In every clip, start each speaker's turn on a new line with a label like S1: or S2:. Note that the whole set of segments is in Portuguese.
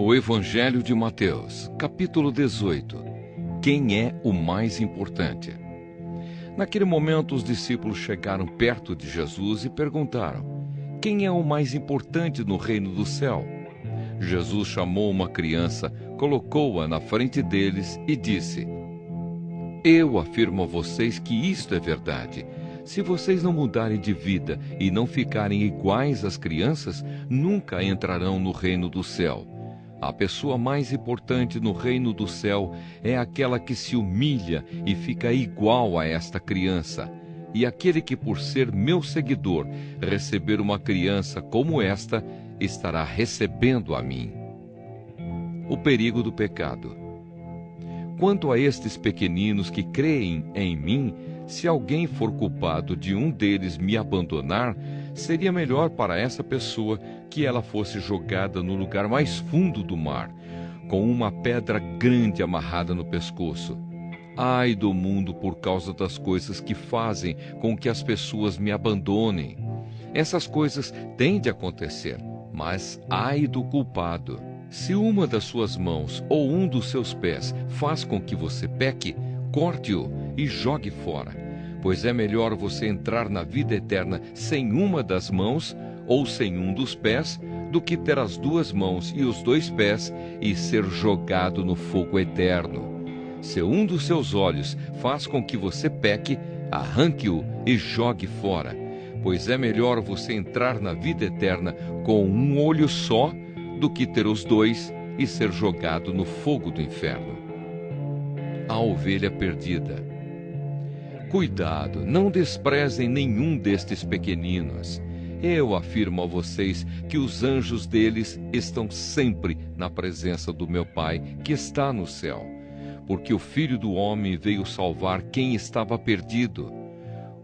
S1: O Evangelho de Mateus, capítulo 18. Quem é o mais importante? Naquele momento, os discípulos chegaram perto de Jesus e perguntaram: quem é o mais importante no reino do céu? Jesus chamou uma criança, colocou-a na frente deles e disse: eu afirmo a vocês que isto é verdade. Se vocês não mudarem de vida e não ficarem iguais às crianças, nunca entrarão no reino do céu. A pessoa mais importante no reino do céu é aquela que se humilha e fica igual a esta criança. E aquele que, por ser meu seguidor, receber uma criança como esta, estará recebendo a mim. O perigo do pecado. Quanto a estes pequeninos que creem em mim, se alguém for culpado de um deles me abandonar, seria melhor para essa pessoa que ela fosse jogada no lugar mais fundo do mar, com uma pedra grande amarrada no pescoço. Ai do mundo por causa das coisas que fazem com que as pessoas me abandonem. Essas coisas têm de acontecer, mas ai do culpado. Se uma das suas mãos ou um dos seus pés faz com que você peque, corte-o e jogue fora, pois é melhor você entrar na vida eterna sem uma das mãos ou sem um dos pés, do que ter as duas mãos e os dois pés e ser jogado no fogo eterno. Se um dos seus olhos faz com que você peque, arranque-o e jogue fora, pois é melhor você entrar na vida eterna com um olho só, do que ter os dois e ser jogado no fogo do inferno. A ovelha perdida. Cuidado, não desprezem nenhum destes pequeninos. Eu afirmo a vocês que os anjos deles estão sempre na presença do meu Pai, que está no céu, porque o Filho do Homem veio salvar quem estava perdido.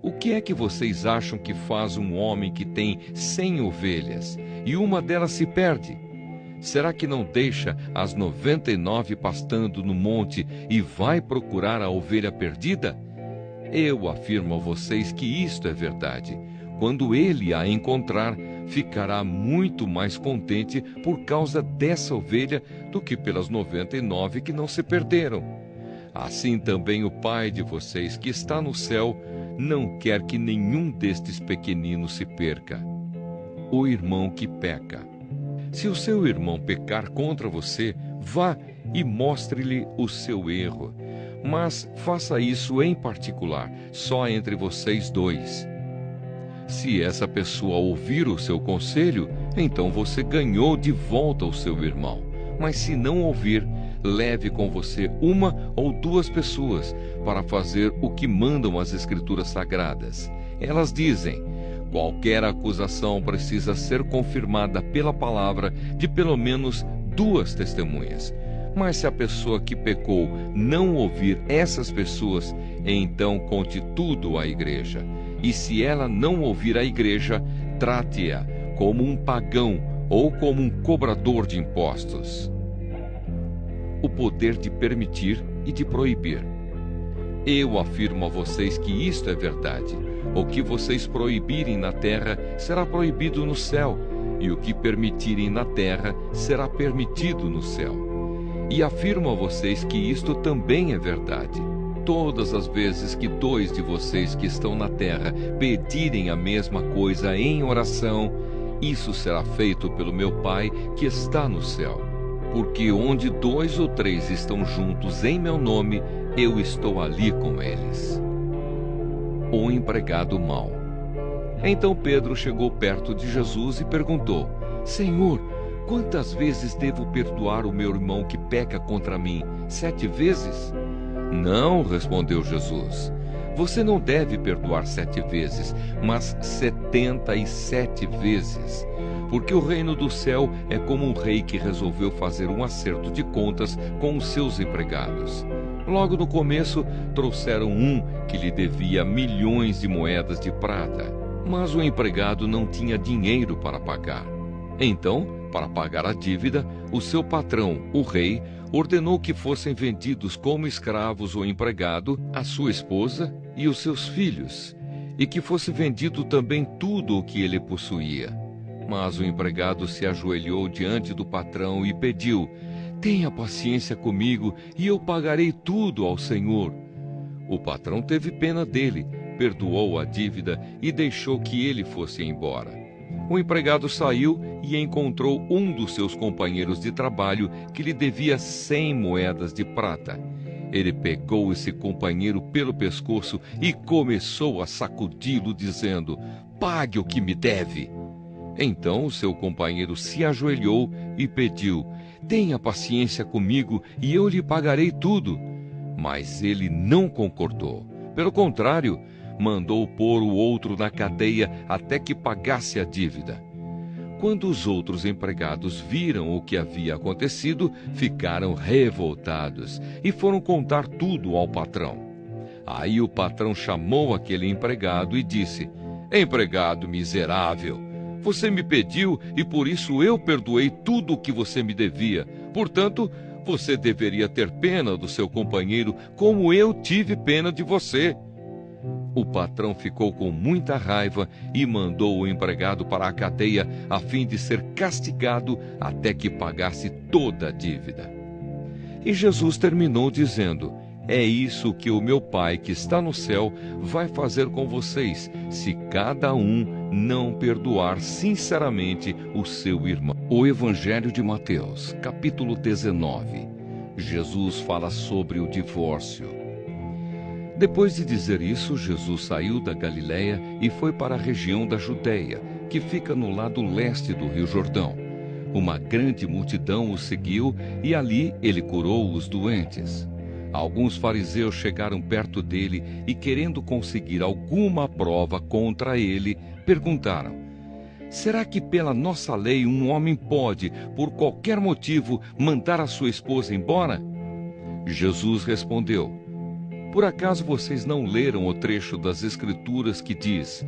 S1: O que é que vocês acham que faz um homem que tem 100 ovelhas e uma delas se perde? Será que não deixa as 99 pastando no monte e vai procurar a ovelha perdida? Eu afirmo a vocês que isto é verdade. Quando ele a encontrar, ficará muito mais contente por causa dessa ovelha do que pelas 99 que não se perderam. Assim também o Pai de vocês que está no céu não quer que nenhum destes pequeninos se perca. O irmão que peca. Se o seu irmão pecar contra você, vá e mostre-lhe o seu erro. Mas faça isso em particular, só entre vocês dois. Se essa pessoa ouvir o seu conselho, então você ganhou de volta o seu irmão. Mas se não ouvir, leve com você uma ou duas pessoas para fazer o que mandam as Escrituras Sagradas. Elas dizem: qualquer acusação precisa ser confirmada pela palavra de pelo menos 2 testemunhas. Mas se a pessoa que pecou não ouvir essas pessoas, então conte tudo à igreja. E se ela não ouvir a igreja, trate-a como um pagão ou como um cobrador de impostos. O poder de permitir e de proibir. Eu afirmo a vocês que isto é verdade. O que vocês proibirem na terra será proibido no céu, e o que permitirem na terra será permitido no céu. E afirmo a vocês que isto também é verdade. Todas as vezes que 2 de vocês que estão na terra pedirem a mesma coisa em oração, isso será feito pelo meu Pai que está no céu. Porque onde 2 ou 3 estão juntos em meu nome, eu estou ali com eles. O empregado mau. Então Pedro chegou perto de Jesus e perguntou: Senhor, quantas vezes devo perdoar o meu irmão que peca contra mim? 7 vezes? Não, respondeu Jesus. Você não deve perdoar 7 vezes, mas 77 vezes. Porque o reino do céu é como um rei que resolveu fazer um acerto de contas com os seus empregados. Logo no começo, trouxeram um que lhe devia milhões de moedas de prata, mas o empregado não tinha dinheiro para pagar. Então, para pagar a dívida, o seu patrão, o rei, ordenou que fossem vendidos como escravos o empregado, a sua esposa e os seus filhos, e que fosse vendido também tudo o que ele possuía. Mas o empregado se ajoelhou diante do patrão e pediu: tenha paciência comigo e eu pagarei tudo ao senhor. O patrão teve pena dele, perdoou a dívida e deixou que ele fosse embora. O empregado saiu e encontrou um dos seus companheiros de trabalho que lhe devia 100 moedas de prata. Ele pegou esse companheiro pelo pescoço e começou a sacudi-lo, dizendo: pague o que me deve. Então o seu companheiro se ajoelhou e pediu: tenha paciência comigo e eu lhe pagarei tudo. Mas ele não concordou. Pelo contrário, mandou pôr o outro na cadeia até que pagasse a dívida. Quando os outros empregados viram o que havia acontecido, ficaram revoltados e foram contar tudo ao patrão. Aí o patrão chamou aquele empregado e disse: empregado miserável, você me pediu e por isso eu perdoei tudo o que você me devia. Portanto, você deveria ter pena do seu companheiro como eu tive pena de você. O patrão ficou com muita raiva e mandou o empregado para a cadeia a fim de ser castigado até que pagasse toda a dívida. E Jesus terminou dizendo: é isso que o meu Pai que está no céu vai fazer com vocês, se cada um não perdoar sinceramente o seu irmão. O Evangelho de Mateus, capítulo 19. Jesus fala sobre o divórcio. Depois de dizer isso, Jesus saiu da Galiléia e foi para a região da Judéia, que fica no lado leste do Rio Jordão. Uma grande multidão o seguiu e ali ele curou os doentes. Alguns fariseus chegaram perto dele e, querendo conseguir alguma prova contra ele, perguntaram: será que pela nossa lei um homem pode, por qualquer motivo, mandar a sua esposa embora? Jesus respondeu: por acaso vocês não leram o trecho das Escrituras que diz: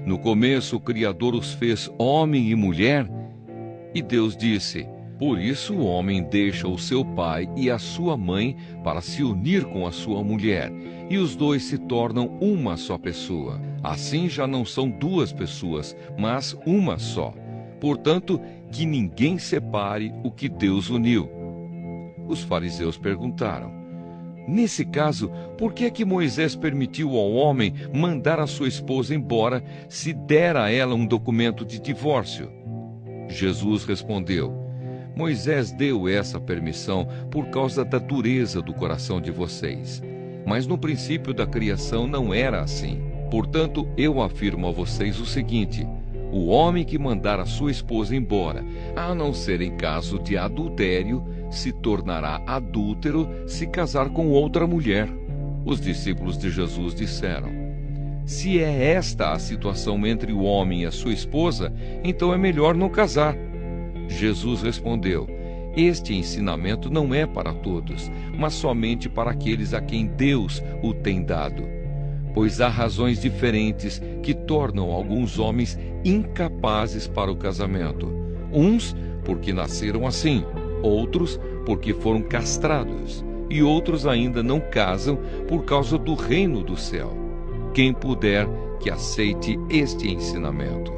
S1: no começo o Criador os fez homem e mulher? E Deus disse: por isso o homem deixa o seu pai e a sua mãe para se unir com a sua mulher, e os dois se tornam uma só pessoa. Assim já não são duas pessoas, mas uma só. Portanto, que ninguém separe o que Deus uniu. Os fariseus perguntaram: nesse caso, por que é que Moisés permitiu ao homem mandar a sua esposa embora se dera a ela um documento de divórcio? Jesus respondeu: Moisés deu essa permissão por causa da dureza do coração de vocês. Mas no princípio da criação não era assim. Portanto, eu afirmo a vocês o seguinte: o homem que mandar a sua esposa embora, a não ser em caso de adultério, se tornará adúltero se casar com outra mulher. Os discípulos de Jesus disseram: se é esta a situação entre o homem e a sua esposa, então é melhor não casar. Jesus respondeu: este ensinamento não é para todos, mas somente para aqueles a quem Deus o tem dado. Pois há razões diferentes que tornam alguns homens incapazes para o casamento. Uns porque nasceram assim, outros porque foram castrados, e outros ainda não casam por causa do reino do céu. Quem puder, que aceite este ensinamento.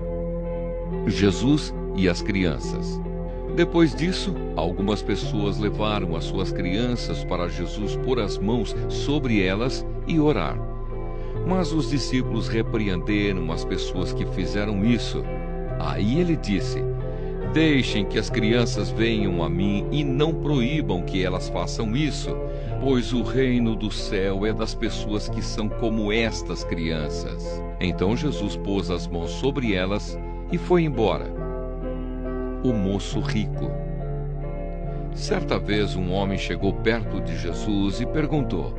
S1: Jesus e as crianças. Depois disso, algumas pessoas levaram as suas crianças para Jesus pôr as mãos sobre elas e orar. Mas os discípulos repreenderam as pessoas que fizeram isso. Aí ele disse: deixem que as crianças venham a mim e não proíbam que elas façam isso, pois o reino do céu é das pessoas que são como estas crianças. Então Jesus pôs as mãos sobre elas e foi embora. O moço rico. Certa vez um homem chegou perto de Jesus e perguntou: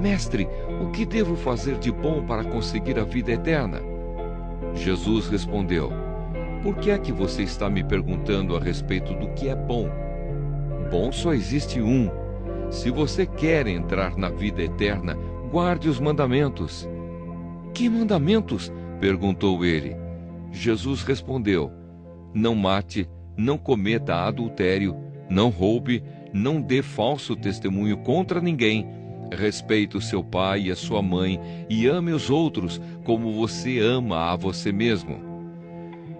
S1: Mestre, o que devo fazer de bom para conseguir a vida eterna? Jesus respondeu: por que é que você está me perguntando a respeito do que é bom? Bom só existe um. Se você quer entrar na vida eterna, guarde os mandamentos. Que mandamentos? Perguntou ele. Jesus respondeu: não mate, não cometa adultério, não roube, não dê falso testemunho contra ninguém, respeite o seu pai e a sua mãe e ame os outros como você ama a você mesmo.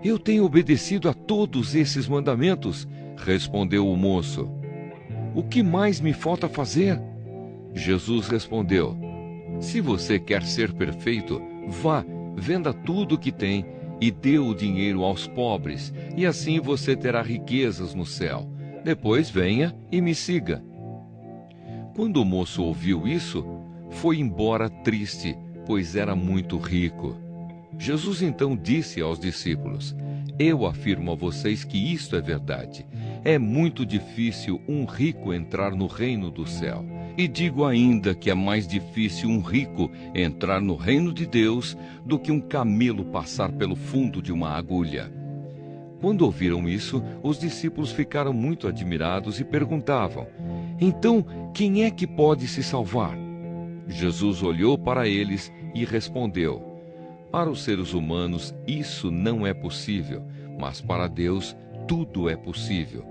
S1: Eu tenho obedecido a todos esses mandamentos, respondeu o moço. O que mais me falta fazer? Jesus respondeu: Se você quer ser perfeito, vá, venda tudo o que tem e dê o dinheiro aos pobres, e assim você terá riquezas no céu. Depois venha e me siga. Quando o moço ouviu isso, foi embora triste, pois era muito rico. Jesus então disse aos discípulos: Eu afirmo a vocês que isto é verdade. É muito difícil um rico entrar no reino do céu. E digo ainda que é mais difícil um rico entrar no reino de Deus do que um camelo passar pelo fundo de uma agulha. Quando ouviram isso, os discípulos ficaram muito admirados e perguntavam: Então, quem é que pode se salvar? Jesus olhou para eles e respondeu: Para os seres humanos isso não é possível, mas para Deus tudo é possível.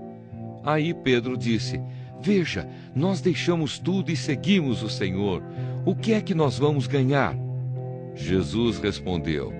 S1: Aí Pedro disse: Veja, nós deixamos tudo e seguimos o Senhor. O que é que nós vamos ganhar? Jesus respondeu: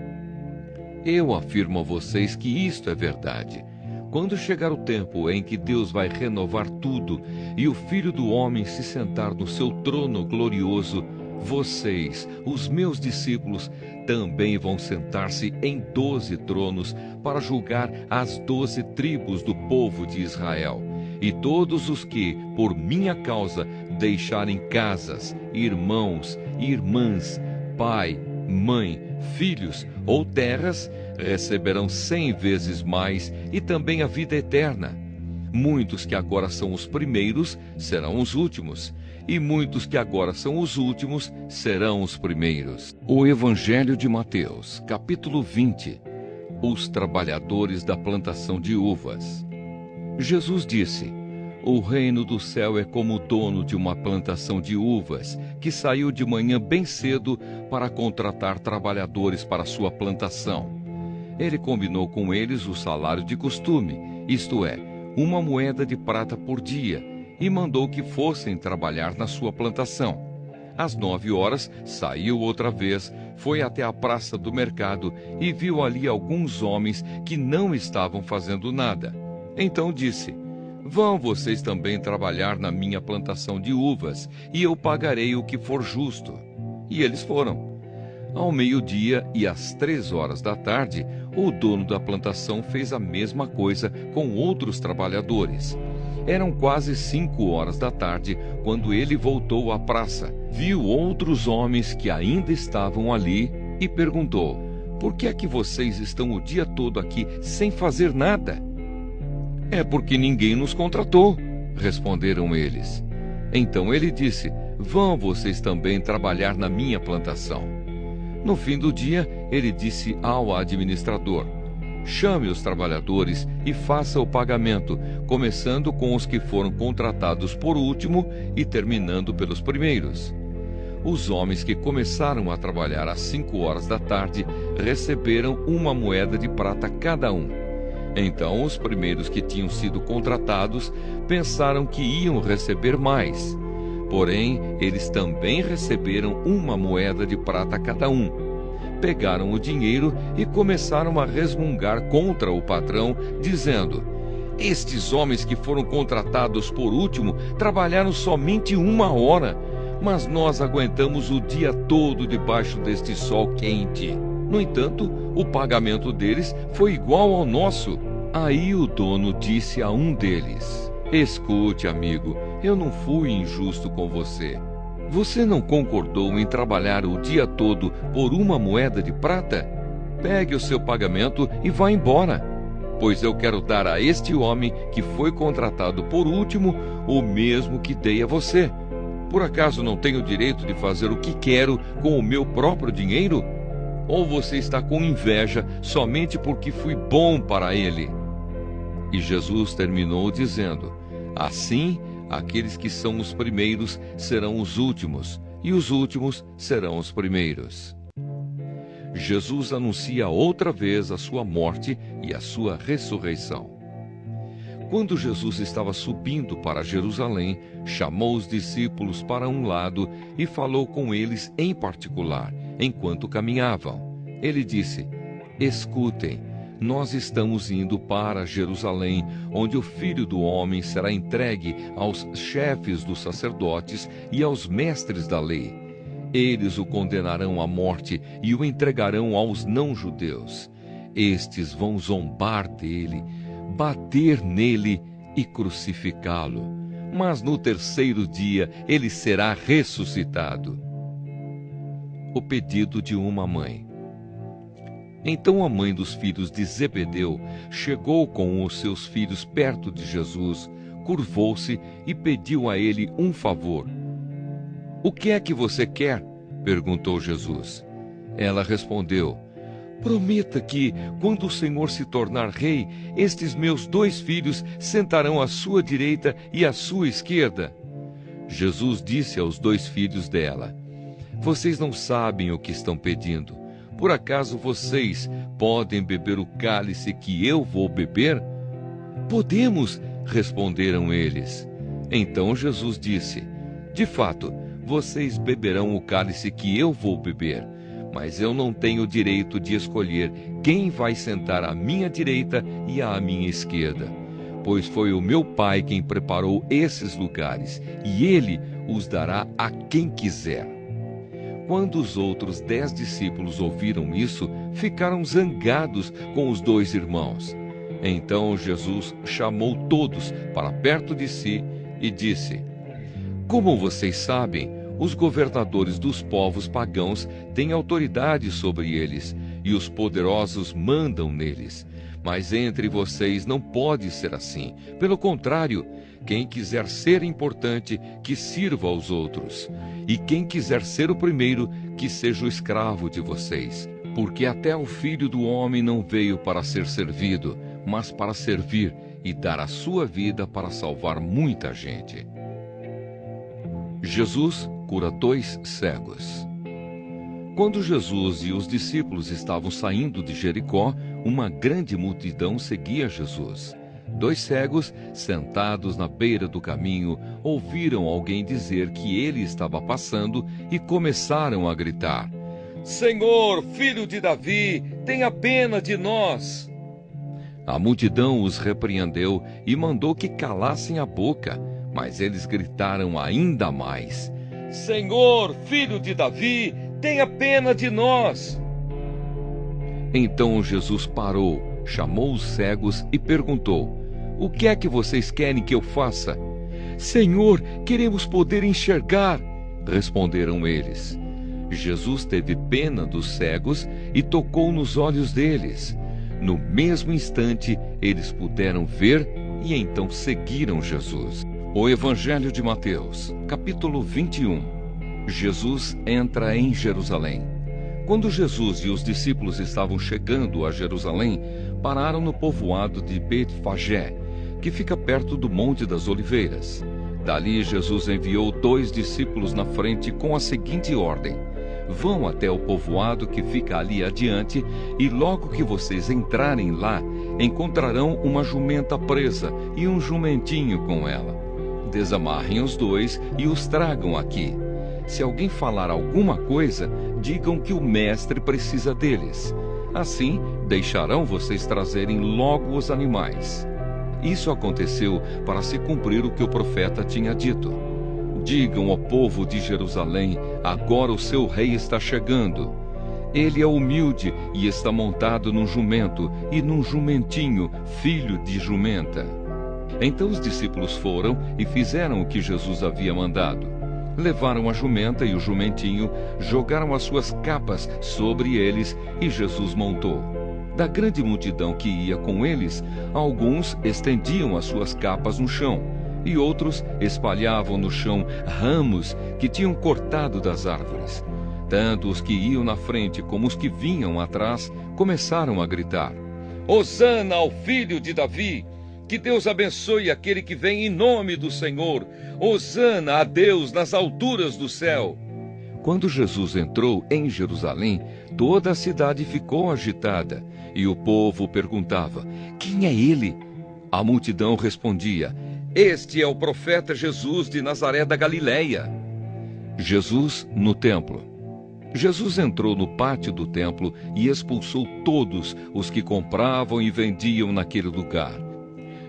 S1: Eu afirmo a vocês que isto é verdade. Quando chegar o tempo em que Deus vai renovar tudo e o Filho do Homem se sentar no seu trono glorioso, vocês, os meus discípulos, também vão sentar-se em 12 tronos para julgar as 12 tribos do povo de Israel. E todos os que, por minha causa, deixarem casas, irmãos, irmãs, pai, mãe, filhos ou terras, receberão 100 vezes mais e também a vida eterna. Muitos que agora são os primeiros serão os últimos, e muitos que agora são os últimos serão os primeiros. O Evangelho de Mateus, capítulo 20. Os trabalhadores da plantação de uvas. Jesus disse: O reino do céu é como o dono de uma plantação de uvas, que saiu de manhã bem cedo para contratar trabalhadores para sua plantação. Ele combinou com eles o salário de costume, isto é, 1 moeda de prata por dia, e mandou que fossem trabalhar na sua plantação. Às 9 horas, saiu outra vez, foi até a praça do mercado e viu ali alguns homens que não estavam fazendo nada. Então disse: Vão vocês também trabalhar na minha plantação de uvas, e eu pagarei o que for justo. E eles foram. Ao meio-dia e às 3 horas da tarde, o dono da plantação fez a mesma coisa com outros trabalhadores. Eram quase 5 horas da tarde quando ele voltou à praça. Viu outros homens que ainda estavam ali e perguntou: Por que é que vocês estão o dia todo aqui sem fazer nada? É porque ninguém nos contratou, responderam eles. Então ele disse: Vão vocês também trabalhar na minha plantação. No fim do dia, ele disse ao administrador: Chame os trabalhadores e faça o pagamento, começando com os que foram contratados por último e terminando pelos primeiros. Os homens que começaram a trabalhar às 5 horas da tarde receberam 1 moeda de prata cada um. Então os primeiros que tinham sido contratados pensaram que iam receber mais. Porém, eles também receberam 1 moeda de prata cada um. Pegaram o dinheiro e começaram a resmungar contra o patrão, dizendo: Estes homens que foram contratados por último trabalharam somente 1 hora, mas nós aguentamos o dia todo debaixo deste sol quente. No entanto, o pagamento deles foi igual ao nosso. Aí o dono disse a um deles: Escute, amigo, eu não fui injusto com você. Você não concordou em trabalhar o dia todo por 1 moeda de prata? Pegue o seu pagamento e vá embora, pois eu quero dar a este homem que foi contratado por último o mesmo que dei a você. Por acaso não tenho o direito de fazer o que quero com o meu próprio dinheiro? Ou você está com inveja somente porque fui bom para ele? E Jesus terminou dizendo: Assim, aqueles que são os primeiros serão os últimos, e os últimos serão os primeiros. Jesus anuncia outra vez a sua morte e a sua ressurreição. Quando Jesus estava subindo para Jerusalém, chamou os discípulos para um lado e falou com eles em particular, enquanto caminhavam. Ele disse: Escutem, nós estamos indo para Jerusalém, onde o Filho do Homem será entregue aos chefes dos sacerdotes e aos mestres da lei. Eles o condenarão à morte e o entregarão aos não-judeus. Estes vão zombar dele, bater nele e crucificá-lo. Mas no terceiro dia ele será ressuscitado. O pedido de uma mãe. Então a mãe dos filhos de Zebedeu chegou com os seus filhos perto de Jesus, curvou-se e pediu a ele um favor. "O que é que você quer?" perguntou Jesus. Ela respondeu: "Prometa que, quando o Senhor se tornar rei, estes meus 2 filhos sentarão à sua direita e à sua esquerda." Jesus disse aos 2 filhos dela: "Vocês não sabem o que estão pedindo. Por acaso vocês podem beber o cálice que eu vou beber?" "Podemos", responderam eles. Então Jesus disse: "De fato, vocês beberão o cálice que eu vou beber, mas eu não tenho direito de escolher quem vai sentar à minha direita e à minha esquerda, pois foi o meu Pai quem preparou esses lugares, e Ele os dará a quem quiser." Quando os outros 10 discípulos ouviram isso, ficaram zangados com os 2 irmãos. Então Jesus chamou todos para perto de si e disse: "Como vocês sabem, os governadores dos povos pagãos têm autoridade sobre eles, e os poderosos mandam neles. Mas entre vocês não pode ser assim. Pelo contrário, quem quiser ser importante, que sirva aos outros. E quem quiser ser o primeiro, que seja o escravo de vocês. Porque até o Filho do Homem não veio para ser servido, mas para servir e dar a sua vida para salvar muita gente." Jesus cura 2 cegos. Quando Jesus e os discípulos estavam saindo de Jericó, uma grande multidão seguia Jesus. 2 cegos, sentados na beira do caminho, ouviram alguém dizer que ele estava passando e começaram a gritar: "Senhor, filho de Davi, tenha pena de nós!" A multidão os repreendeu e mandou que calassem a boca, mas eles gritaram ainda mais: "Senhor, filho de Davi, tenha pena de nós!" Então Jesus parou, chamou os cegos e perguntou: "O que é que vocês querem que eu faça?" "Senhor, queremos poder enxergar", responderam eles. Jesus teve pena dos cegos e tocou nos olhos deles. No mesmo instante, eles puderam ver e então seguiram Jesus. O Evangelho de Mateus, capítulo 21. Jesus entra em Jerusalém. Quando Jesus e os discípulos estavam chegando a Jerusalém, pararam no povoado de Betfagé, que fica perto do Monte das Oliveiras. Dali Jesus enviou 2 discípulos na frente com a seguinte ordem: "Vão até o povoado que fica ali adiante, e logo que vocês entrarem lá, encontrarão uma jumenta presa e um jumentinho com ela. Desamarrem os 2 e os tragam aqui. Se alguém falar alguma coisa, digam que o mestre precisa deles. Assim, deixarão vocês trazerem logo os animais." Isso aconteceu para se cumprir o que o profeta tinha dito: "Digam ao povo de Jerusalém, agora o seu rei está chegando. Ele é humilde e está montado num jumento e num jumentinho, filho de jumenta." Então os discípulos foram e fizeram o que Jesus havia mandado. Levaram a jumenta e o jumentinho, jogaram as suas capas sobre eles e Jesus montou. Da grande multidão que ia com eles, alguns estendiam as suas capas no chão e outros espalhavam no chão ramos que tinham cortado das árvores. Tanto os que iam na frente como os que vinham atrás começaram a gritar: "Hosana ao filho de Davi! Que Deus abençoe aquele que vem em nome do Senhor! Hosana a Deus nas alturas do céu!" Quando Jesus entrou em Jerusalém, toda a cidade ficou agitada, e o povo perguntava: "Quem é ele?" A multidão respondia: "Este é o profeta Jesus de Nazaré da Galileia." Jesus no templo. Jesus entrou no pátio do templo e expulsou todos os que compravam e vendiam naquele lugar.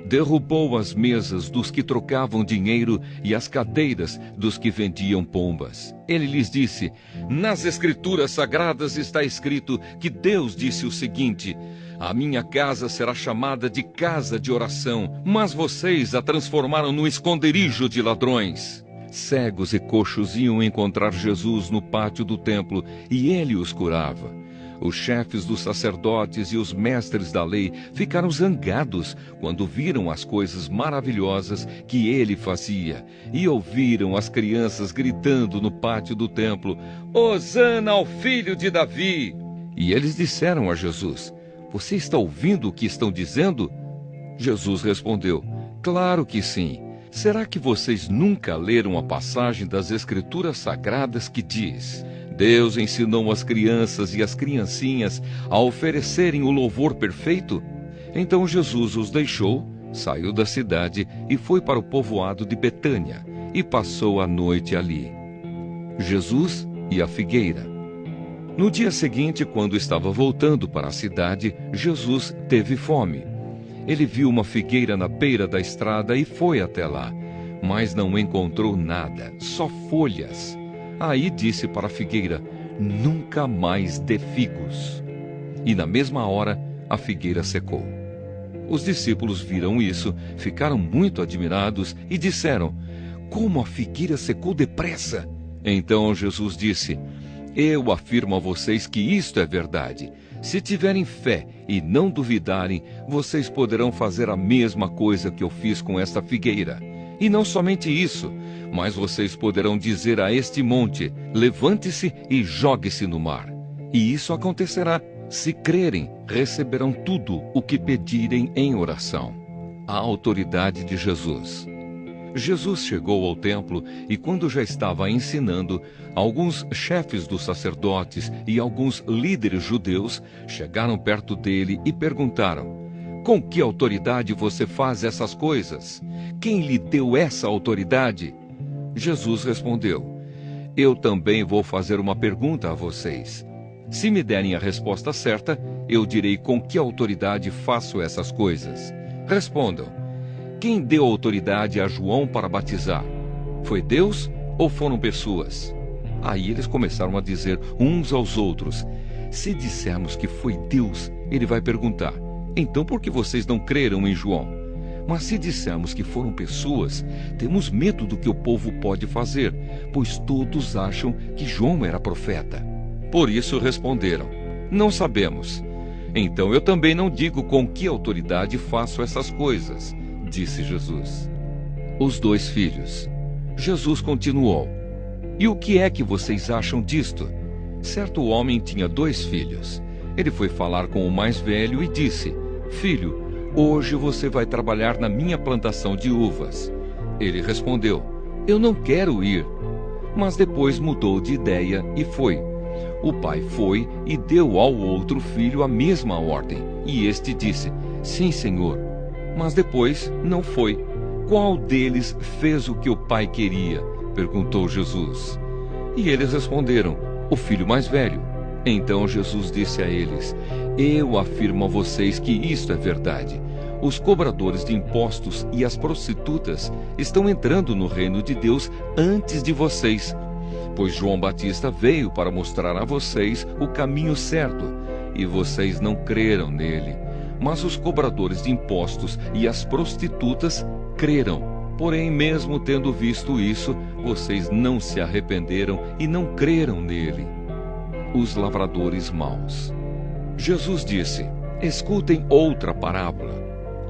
S1: Derrubou as mesas dos que trocavam dinheiro e as cadeiras dos que vendiam pombas. Ele lhes disse: nas Escrituras Sagradas está escrito que Deus disse o seguinte: a minha casa será chamada de casa de oração, mas vocês a transformaram no esconderijo de ladrões. Cegos e coxos iam encontrar Jesus no pátio do templo e ele os curava. Os chefes dos sacerdotes e os mestres da lei ficaram zangados quando viram as coisas maravilhosas que ele fazia e ouviram as crianças gritando no pátio do templo: Hosana ao filho de Davi! E eles disseram a Jesus: você está ouvindo o que estão dizendo? Jesus respondeu: claro que sim. Será que vocês nunca leram a passagem das Escrituras Sagradas que diz: Deus ensinou as crianças e as criancinhas a oferecerem o louvor perfeito? Então Jesus os deixou, saiu da cidade e foi para o povoado de Betânia e passou a noite ali. Jesus e a figueira. No dia seguinte, quando estava voltando para a cidade, Jesus teve fome. Ele viu uma figueira na beira da estrada e foi até lá, mas não encontrou nada, só folhas. Aí disse para a figueira: nunca mais dê figos. E na mesma hora a figueira secou. Os discípulos viram isso, ficaram muito admirados e disseram: como a figueira secou depressa? Então Jesus disse: eu afirmo a vocês que isto é verdade. Se tiverem fé e não duvidarem, vocês poderão fazer a mesma coisa que eu fiz com esta figueira. E não somente isso, mas vocês poderão dizer a este monte: levante-se e jogue-se no mar. E isso acontecerá. Se crerem, receberão tudo o que pedirem em oração. A autoridade de Jesus. Jesus chegou ao templo e, quando já estava ensinando, alguns chefes dos sacerdotes e alguns líderes judeus chegaram perto dele e perguntaram: com que autoridade você faz essas coisas? Quem lhe deu essa autoridade? Jesus respondeu: eu também vou fazer uma pergunta a vocês. Se me derem a resposta certa, eu direi com que autoridade faço essas coisas. Respondam: quem deu autoridade a João para batizar? Foi Deus ou foram pessoas? Aí eles começaram a dizer uns aos outros: se dissermos que foi Deus, ele vai perguntar: então por que vocês não creram em João? Mas se dissermos que foram pessoas, temos medo do que o povo pode fazer, pois todos acham que João era profeta. Por isso responderam: não sabemos. Então eu também não digo com que autoridade faço essas coisas, disse Jesus. Os dois filhos. Jesus continuou: e o que é que vocês acham disto? Certo homem tinha 2 filhos. Ele foi falar com o mais velho e disse: filho, hoje você vai trabalhar na minha plantação de uvas. Ele respondeu: eu não quero ir. Mas depois mudou de ideia e foi. O pai foi e deu ao outro filho a mesma ordem. E este disse: sim, senhor. Mas depois não foi. Qual deles fez o que o pai queria? Perguntou Jesus. E eles responderam: o filho mais velho. Então Jesus disse a eles: eu afirmo a vocês que isto é verdade. Os cobradores de impostos e as prostitutas estão entrando no reino de Deus antes de vocês. Pois João Batista veio para mostrar a vocês o caminho certo, e vocês não creram nele. Mas os cobradores de impostos e as prostitutas creram. Porém, mesmo tendo visto isso, vocês não se arrependeram e não creram nele. Os lavradores maus. Jesus disse: escutem outra parábola.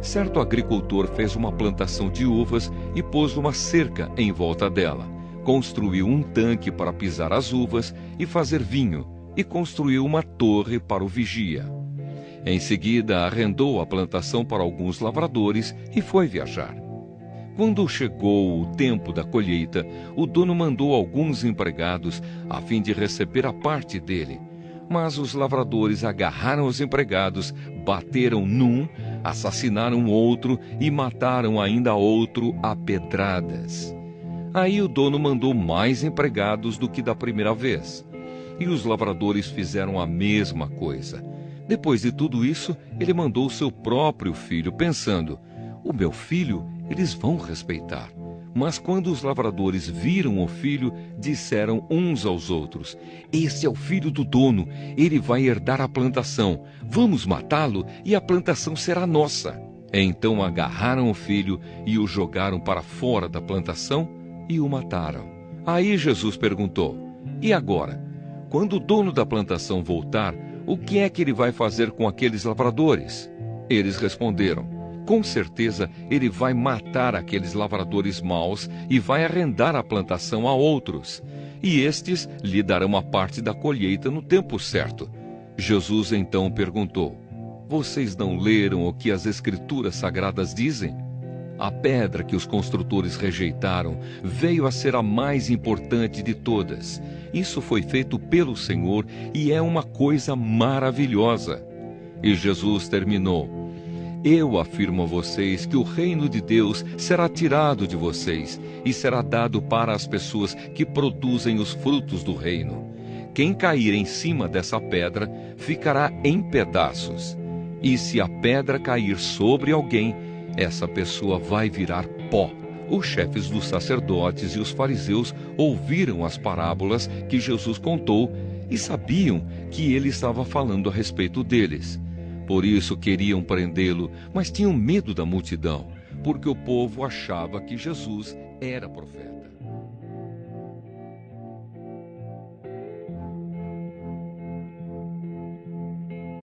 S1: Certo agricultor fez uma plantação de uvas e pôs uma cerca em volta dela. Construiu um tanque para pisar as uvas e fazer vinho, e construiu uma torre para o vigia. Em seguida, arrendou a plantação para alguns lavradores e foi viajar. Quando chegou o tempo da colheita, o dono mandou alguns empregados a fim de receber a parte dele. Mas os lavradores agarraram os empregados, bateram num, assassinaram outro e mataram ainda outro a pedradas. Aí o dono mandou mais empregados do que da primeira vez. e os lavradores fizeram a mesma coisa. Depois de tudo isso, ele mandou seu próprio filho, pensando: o meu filho eles vão respeitar. Mas quando os lavradores viram o filho, disseram uns aos outros: esse é o filho do dono, ele vai herdar a plantação. Vamos matá-lo e a plantação será nossa. Então agarraram o filho e o jogaram para fora da plantação e o mataram. Aí Jesus perguntou: e agora? Quando o dono da plantação voltar, o que é que ele vai fazer com aqueles lavradores? Eles responderam: com certeza ele vai matar aqueles lavradores maus e vai arrendar a plantação a outros. E estes lhe darão a parte da colheita no tempo certo. Jesus então perguntou: vocês não leram o que as Escrituras Sagradas dizem? A pedra que os construtores rejeitaram veio a ser a mais importante de todas. Isso foi feito pelo Senhor e é uma coisa maravilhosa. E Jesus terminou: eu afirmo a vocês que o reino de Deus será tirado de vocês e será dado para as pessoas que produzem os frutos do reino. Quem cair em cima dessa pedra ficará em pedaços. E se a pedra cair sobre alguém, essa pessoa vai virar pó. Os chefes dos sacerdotes e os fariseus ouviram as parábolas que Jesus contou e sabiam que ele estava falando a respeito deles. Por isso queriam prendê-lo, mas tinham medo da multidão, porque o povo achava que Jesus era profeta.